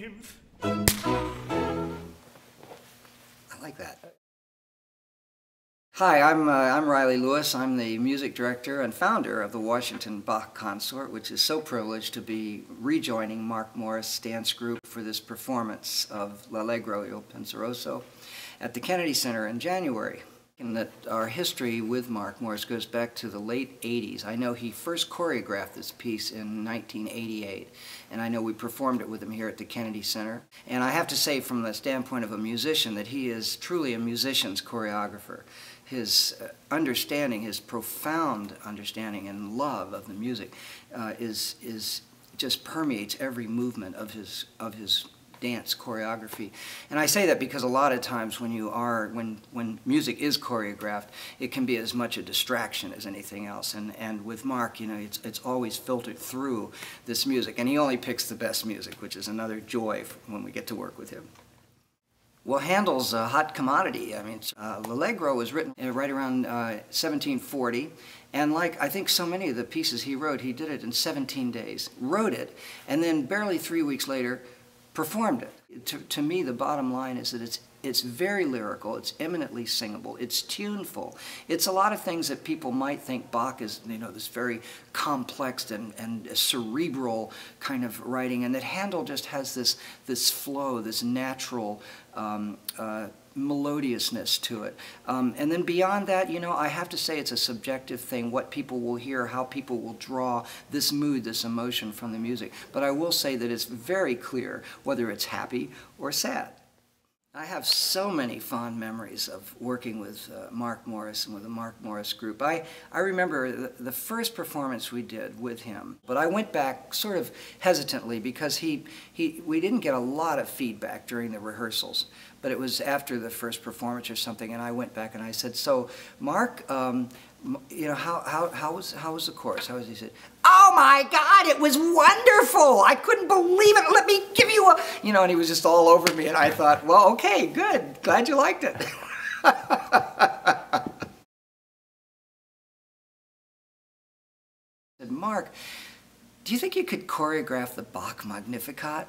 nymph. I like that. Hi, I'm Reilly Lewis. I'm the music director and founder of the Washington Bach Consort, which is so privileged to be rejoining Mark Morris' dance group for this performance of L'Allegro Il Penseroso at the Kennedy Center in January. And that our history with Mark Morris goes back to the late 80s. I know he first choreographed this piece in 1988, and I know we performed it with him here at the Kennedy Center. And I have to say, from the standpoint of a musician, that he is truly a musician's choreographer. His understanding, his profound understanding and love of the music just permeates every movement of his dance choreography. And I say that because a lot of times when music is choreographed, it can be as much a distraction as anything else. And with Mark, you know, it's always filtered through this music, and he only picks the best music, which is another joy when we get to work with him. Well, Handel's a hot commodity. I mean, L'Allegro was written right around 1740, and like I think so many of the pieces he wrote, he did it in 17 days. Wrote it, and then barely 3 weeks later, performed it. To me, the bottom line is that it's very lyrical, it's eminently singable, it's tuneful. It's a lot of things that people might think Bach is, you know, this very complex and cerebral kind of writing, and that Handel just has this flow, this natural melodiousness to it. And then beyond that, you know, I have to say it's a subjective thing, what people will hear, how people will draw this mood, this emotion from the music. But I will say that it's very clear whether it's happy or sad. I have so many fond memories of working with Mark Morris and with the Mark Morris group. I remember the first performance we did with him, but I went back sort of hesitantly because we didn't get a lot of feedback during the rehearsals, but it was after the first performance or something, and I went back and I said, "So, Mark, you know, how was the chorus? How was he?" He said, "Oh my God, it was wonderful! I couldn't believe it. Let me give you a," you know, and he was just all over me, and I thought, well, okay, good. Glad you liked it. I said, "Mark, do you think you could choreograph the Bach Magnificat?"